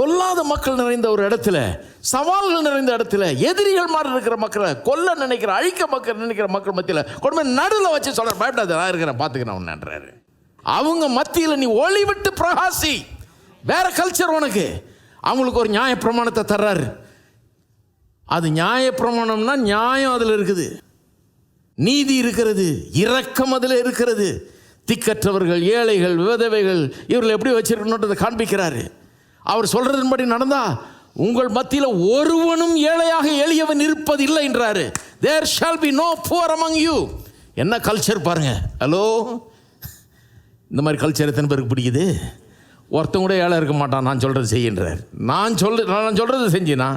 கொல்லாத மக்கள் நிறைந்த ஒரு இடத்துல, சவால்கள் நிறைந்த இடத்துல, எதிரிகள் மாதிரி இருக்கிற மக்களை கொல்ல நினைக்கிற, அழிக்க மக்கள் நினைக்கிற மக்கள் மத்தியில் கொண்டு நடுவில் வச்சு சொல்ற, பயப்படாத, நான் இருக்கிறேன், பார்த்துக்கிறேன் ஒன்றாரு. அவங்க மத்தியில் நீ ஒளி விட்டு பிரகாசி. வேற கல்ச்சர் உனக்கு. அவங்களுக்கு ஒரு நியாய பிரமாணத்தை தர்றாரு. அது நியாய பிரமாணம்னா நியாயம் அதில் இருக்குது, நீதி இருக்கிறது, இரக்கம் அதில் இருக்கிறது. திக்கற்றவர்கள், ஏழைகள், விதவைகள் இவர்கள் எப்படி வச்சிருக்கணுன்றதை காண்பிக்கிறாரு. அவர் சொல்றதன்படி நடந்தா உங்கள் மத்தியில் ஒருவனும் ஏழையாக எளியவன் இருப்பதில்லை என்றாரு. There shall be no poor among you. என்ன கல்ச்சர் பாருங்க. ஹலோ, இந்த மாதிரி கல்ச்சர் எத்தனை பேருக்கு பிடிக்குது? ஒருத்தன் கூட ஏழை இருக்க மாட்டான், நான் சொல்கிறது செய்கின்றார். நான் சொல்கிறது செஞ்சினா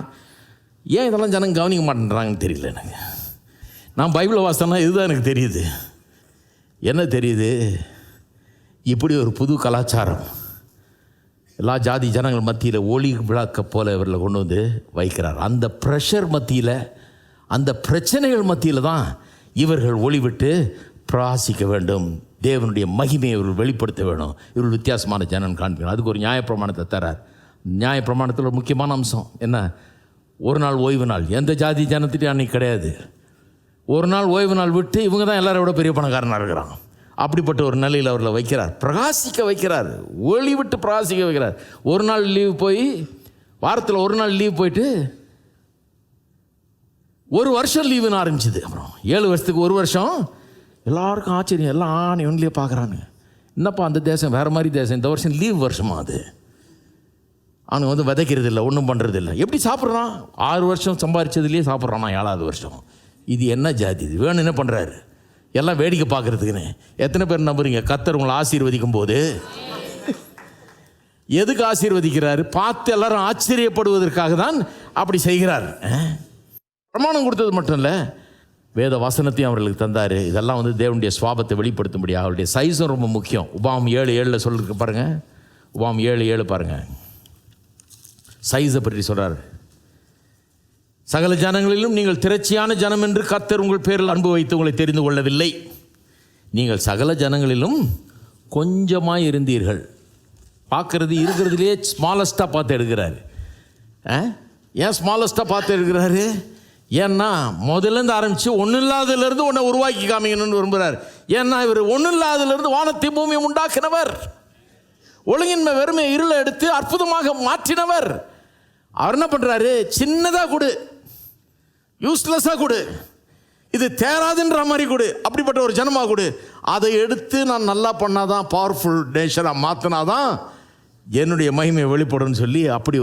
ஏன் இதெல்லாம் ஜனங்க கவனிக்க மாட்டேன்றாங்கன்னு தெரியல எனக்கு. நான் பைபிளை வாசனா இதுதான் எனக்கு தெரியுது. என்ன தெரியுது? இப்படி ஒரு புது கலாச்சாரம் எல்லா ஜாதி ஜனங்கள் மத்தியில் ஒளி விளக்க போல இவர்களை கொண்டு வந்து வைக்கிறார். அந்த ப்ரெஷர் மத்தியில், அந்த பிரச்சனைகள் மத்தியில் தான் இவர்கள் ஒளி விட்டு பிரகாசிக்க வேண்டும். தேவனுடைய மகிமையை இவர்கள் வெளிப்படுத்த வேணும். இவர்கள் வித்தியாசமான ஜனம் காண்பிக்கணும். அதுக்கு ஒரு நியாயப்பிரமாணத்தை தரார். நியாயப்பிரமாணத்தில் ஒரு முக்கியமான அம்சம் என்ன? ஒரு நாள் ஓய்வு நாள். எந்த ஜாதி ஜனத்திட்டையும் அன்றைக்கி கிடையாது. ஒரு நாள் ஓய்வு நாள் விட்டு இவங்க தான் எல்லாரை விட பெரிய பணக்காரனாக இருக்கிறான். அப்படிப்பட்ட ஒரு நிலையில் அவர்களை வைக்கிறார், பிரகாசிக்க வைக்கிறார், ஒளி விட்டு பிரகாசிக்க வைக்கிறார். ஒரு நாள் லீவ் போய், வாரத்தில் ஒரு நாள் லீவ் போயிட்டு ஒரு வருஷம் லீவுன்னு ஆரம்பிச்சுது. அப்புறம் 7 வருஷத்துக்கு ஒரு வருஷம். எல்லாருக்கும் ஆச்சரியம், எல்லாம் இவங்களே பார்க்குறாங்க. என்னப்பா அந்த தேசம் வேறு மாதிரி தேசம், இந்த வருஷம் லீவ் வருஷமா அது? அவனுக்கு வந்து விதைக்கிறது இல்லை, ஒன்றும் பண்ணுறது இல்லை. எப்படி சாப்பிட்றான்? 6 வருஷம் சம்பாதிச்சதுலேயே சாப்பிட்றான் 7ஆவது வருஷம். இது என்ன ஜாதி? இது வேணும் என்ன பண்ணுறாரு? எல்லாம் வேடிக்கை பார்க்குறதுக்குன்னு. எத்தனை பேர் நம்புறீங்க கர்த்தர் உங்களை ஆசீர்வதிக்கும் போது? எதுக்கு ஆசீர்வதிக்கிறாரு? பார்த்து எல்லாரும் ஆச்சரியப்படுவதற்காக தான் அப்படி செய்கிறார். பிரமாணம் கொடுத்தது மட்டும் இல்லை, வேத வசனத்தையும் அவர்களுக்கு தந்தார். இதெல்லாம் வந்து தேவனுடைய சுவாபத்தை வெளிப்படுத்தும்படியாக. அவருடைய சைஸும் ரொம்ப முக்கியம். உபாகம் 7:7 சொல்லிருக்கு பாருங்கள். உபாகம் 7:7 பாருங்கள். சைஸை பற்றி சொல்கிறார். சகல ஜனங்களிலும் நீங்கள் திரட்சியான ஜனம் என்று கர்த்தர் உங்கள் பேரில் அன்பு வைத்து உங்களை தெரிந்து கொள்ளவில்லை. நீங்கள் சகல ஜனங்களிலும் கொஞ்சமாக இருந்தீர்கள். பார்க்கறது இருக்கிறதுலையே ஸ்மாலஸ்ட்டாக பார்த்து எடுக்கிறாரு. ஏன் ஸ்மாலஸ்ட்டாக பார்த்து எடுக்கிறாரு? ஏன்னா முதல்லேருந்து ஆரம்பித்து ஒன்றும் இல்லாததுலேருந்து ஒன்றை உருவாக்கி காமிக்கணும்னு விரும்புகிறார். ஏன்னா இவர் ஒன்றும் இல்லாததுலேருந்து வானத்தை பூமியை உண்டாக்கினவர், ஒழுங்கின்மை வெறுமை இருளை எடுத்து அற்புதமாக மாற்றினவர். அவர் என்ன பண்ணுறாரு? சின்னதாக கொடு, யூஸ்லெஸ்ஸாக கொடு, இது தேராதுன்ற மாதிரி கொடு, அப்படிப்பட்ட ஒரு ஜனமாக கொடு. அதை எடுத்து நான் நல்லா பண்ணாதான், பவர்ஃபுல் நேஷனாக மாற்றினாதான் என்னுடைய மகிமையை வெளிப்படும்னு சொல்லி அப்படி